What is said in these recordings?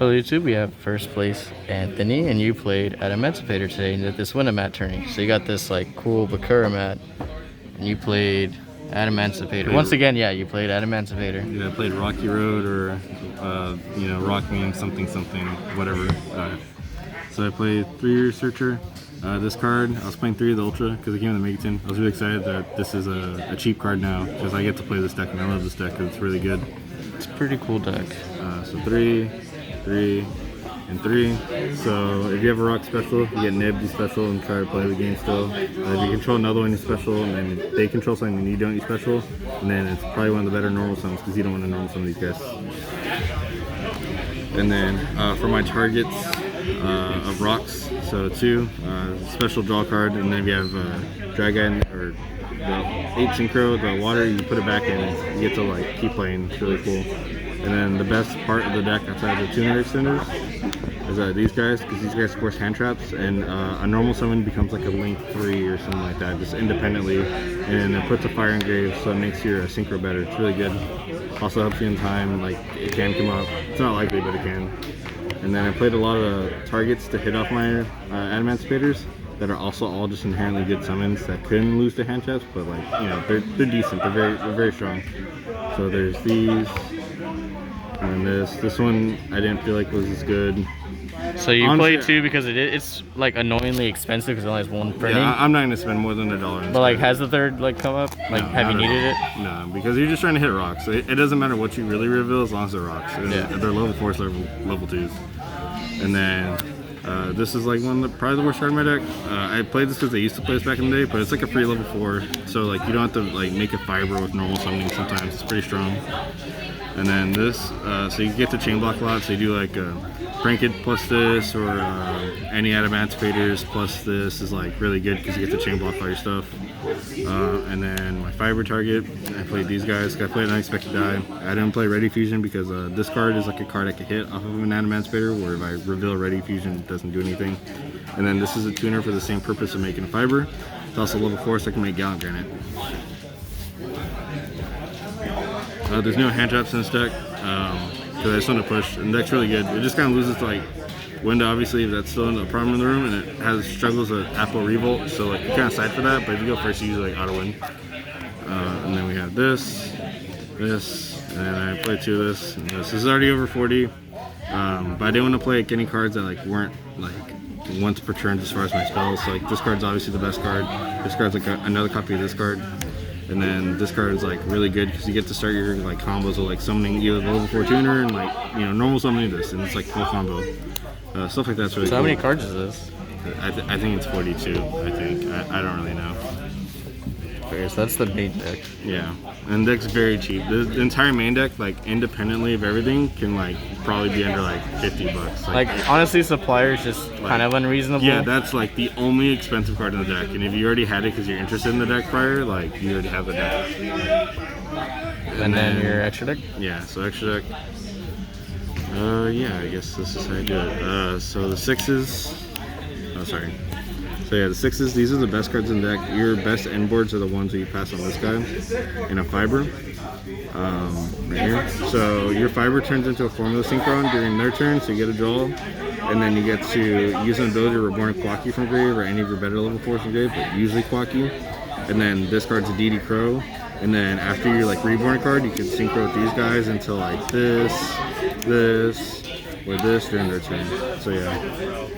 Hello YouTube, we have first place Anthony, and you played Adamancipator today and did this Mat tourney. So you got this like cool Bakura mat, and you played Adamancipator. Once again, yeah, you played Adamancipator. Yeah, I played Rocky Road or, Rock Me something, whatever. So I played 3-year Searcher. This card, I was playing 3 of the Ultra because it came in the Megaton. I was really excited that this is a cheap card now because I get to play this deck and I love this deck because it's really good. It's a pretty cool deck. So 3, 3, and 3. So if you have a rock special, you get nibbed, you special, and try to play the game still. If you control another one, you special, and then they control something and you don't, you special. And then it's probably one of the better normal summons because you don't want to normal summon these guys. And then for my targets of rocks, so 2, special draw card, and then if you have Dragon or the 8 Synchro, the water, you put it back in, you get to like keep playing. It's really cool. And then the best part of the deck outside of the tuner extenders is these guys, because these guys force hand traps, and a normal summon becomes like a Link 3 or something like that, just independently, and it puts a fire engrave, so it makes your synchro better. It's really good. Also helps you in time, like it can come up. It's not likely, but it can. And then I played a lot of targets to hit off my Adamancipators that are also all just inherently good summons that couldn't lose to hand traps, but like, they're decent. They're very strong. So there's these. And this one I didn't feel like was as good. So you played 2 because it's like annoyingly expensive because it only has 1 printing. Yeah, I'm not gonna spend more than $1. But like, has the third like come up? Like, have you needed it? No, because you're just trying to hit rocks. It doesn't matter what you really reveal as long as they're rocks. Yeah. They're level 4s, level 2s. And then this is like probably the worst card in my deck. I played this because I used to play this back in the day, but it's like a free level 4, so like you don't have to like make a fiber with normal summoning. Sometimes it's pretty strong. And then this, so you get the chain block a lot, so you do like Pranked plus this, or any Adamancipators plus this is like really good because you get the chain block all your stuff. And then my fiber target, I played these guys. I played Unexpected Die. I didn't play Ready Fusion because this card is like a card I could hit off of an Adamancipator, where if I reveal Ready Fusion, it doesn't do anything. And then this is a tuner for the same purpose of making a fiber. It's also level 4, so I can make Gallant Granite. There's no hand traps in this deck because I just want to push, and the deck's really good. It just kind of loses to like Window, obviously, if that's still a problem in the room, and it has struggles with Apple Revolt, so like you kind of side for that, but if you go first, you usually like auto win. And then we have this, and then I played 2 of this, and this is already over 40, but I didn't want to play like any cards that like weren't like once per turn as far as my spells. So like this card's obviously the best card. This card's like another copy of this card. And then this card is like really good because you get to start your like combos of like summoning either the level 4 tuner and like normal summoning this, and it's like full combo. Stuff like that's really cool. How many cards is this? I think it's 42. I think I don't really know. Okay, so that's the main deck. Yeah, and the deck's very cheap. The entire main deck, like independently of everything, can like probably be under like $50. Like honestly, supplier is just kind of unreasonable. Yeah, that's like the only expensive card in the deck, and if you already had it because you're interested in the deck prior, like you already have the deck. And then your extra deck. Yeah, so extra deck. Yeah, I guess this is how you do it. So the 6s. Oh, sorry. So yeah, the 6s, these are the best cards in the deck. Your best end boards are the ones that you pass on this guy in a fiber. Right here. So your fiber turns into a Formula Synchron during their turn, so you get a draw. And then you get to use an ability to reborn Quacky from grave, or any of your better level 4s from grave, but usually Quacky. And then this card's a DD Crow. And then after your like reborn card, you can synchro with these guys until like this, or this during their turn. So yeah.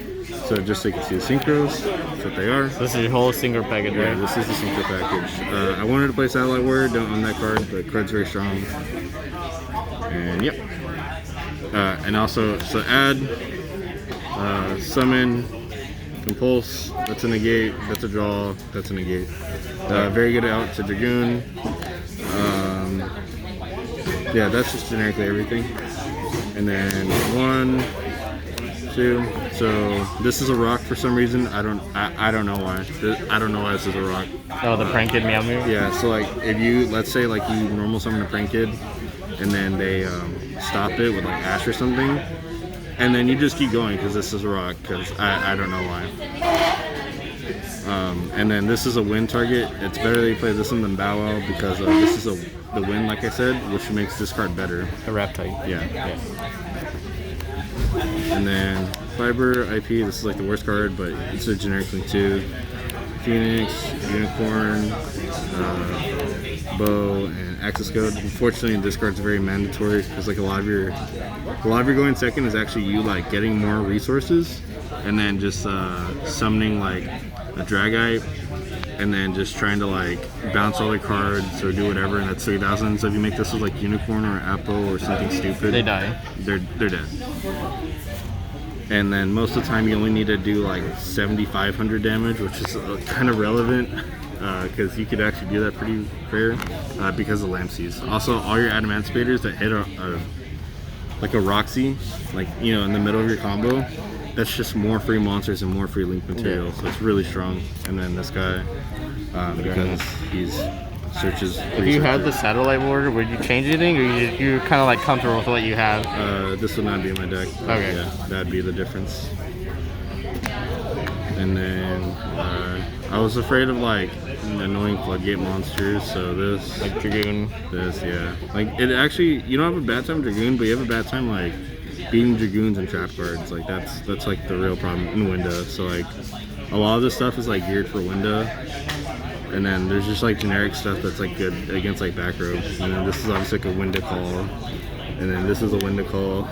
So just so you can see the synchros, that's what they are. So this is your whole synchro package, right? Yeah, this is the synchro package. I wanted to play Satellite Warrior, don't own that card, but the card's very strong. And yep. And also, so add, summon, Compulse, that's a negate, that's a draw, that's a negate. Very good out to Dragoon. Yeah, that's just generically everything. And then 1, 2. So this is a rock for some reason. I don't know why. I don't know why this is a rock. Oh, the Pranked Meow Meow? Yeah, so like if you, let's say like you normal summon a Pranked, and then they stop it with like Ash or something, and then you just keep going because this is a rock, because I don't know why. And then this is a win target. It's better that you play this one than Bow Wow because this is the win, like I said, which makes this card better. A wrap type. Yeah. And then Fiber IP, this is like the worst card, but it's a generic thing too. Phoenix, Unicorn, Bow, and Access Code. Unfortunately, this card's very mandatory because like a lot of your going second is actually you like getting more resources, and then just summoning like a Dragite, and then just trying to like bounce all their cards or do whatever, and that's 3,000. So if you make this with like Unicorn or Apple or something stupid, They die. They're dead. And then most of the time you only need to do like 7,500 damage, which is kind of relevant because you could actually do that pretty fair because of Lampseas. Also, all your Adamancipators that hit like a Roxy, like in the middle of your combo, that's just more free monsters and more free link material. So it's really strong. And then this guy, because he's searches. If you had the satellite border, would you change anything, or you're kind of like comfortable with what you have? This would not be in my deck. Okay. Yeah, that'd be the difference. And then I was afraid of like annoying floodgate monsters, so this. Like Dragoon. This, yeah. Like it actually, you don't have a bad time with Dragoon, but you have a bad time like beating Dragoons and trap cards. Like that's like the real problem in Winda. So like a lot of this stuff is like geared for Winda. And then there's just like generic stuff that's like good against like back row. And then this is obviously like a Winda call. And then this is a Winda call.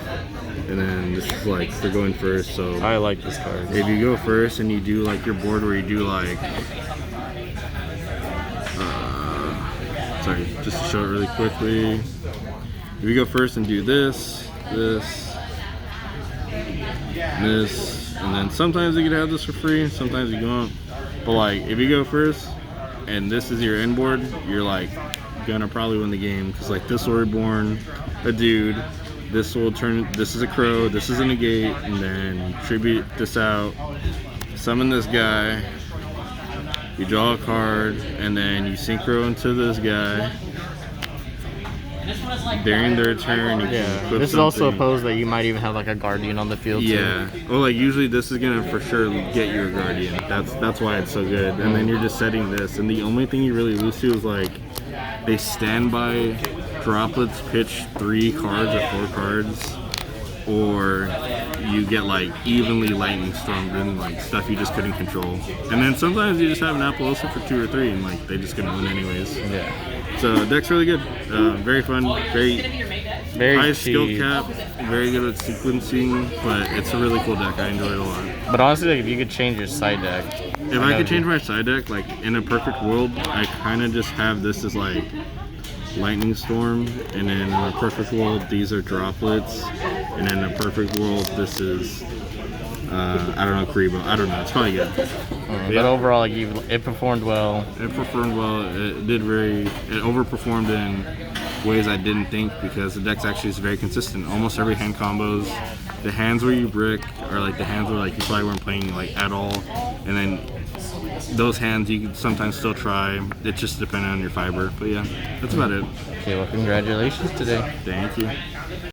And then this is like they're going first. So I like this card. if you go first and you do like your board where you do like sorry, just to show it really quickly. If you go first and do this, and then sometimes you can have this for free, sometimes you don't. But like if you go first and this is your end board, you're like gonna probably win the game because like this will reborn a dude, this will turn, this is a crow, this is a negate, and then you tribute this out, summon this guy, you draw a card, and then you synchro into this guy. During their turn, you can equip This is also something. opposed that you might even have like a Guardian on the field. Yeah. Well, like usually this is gonna for sure get you a Guardian. That's why it's so good. And then you're just setting this, and the only thing you really lose to is like they standby droplets pitch 3 cards or 4 cards, or you get like evenly lightning stormed and like stuff you just couldn't control. And then sometimes you just have an Appaloosa for 2 or 3, and like they just gonna win anyways. Yeah. So deck's really good, very fun, very high skill cheap. cap, very good at sequencing, but it's a really cool deck. I enjoy it a lot. But honestly, like, if you could change your side deck. If I could change my side deck, like in a perfect world, I kind of just have this as like Lightning Storm, and then in a perfect world, these are droplets, and in a perfect world, this is I don't know, Karibo. I don't know. It's probably good. But overall, like, it performed well. It performed well. It overperformed in ways I didn't think because the deck's actually is very consistent. Almost every hand combos, the hands where you brick are like the hands where like you probably weren't playing like at all, and then those hands you can sometimes still try. It just depends on your fiber. But yeah, that's about it. Okay, well, congratulations today. Thank you.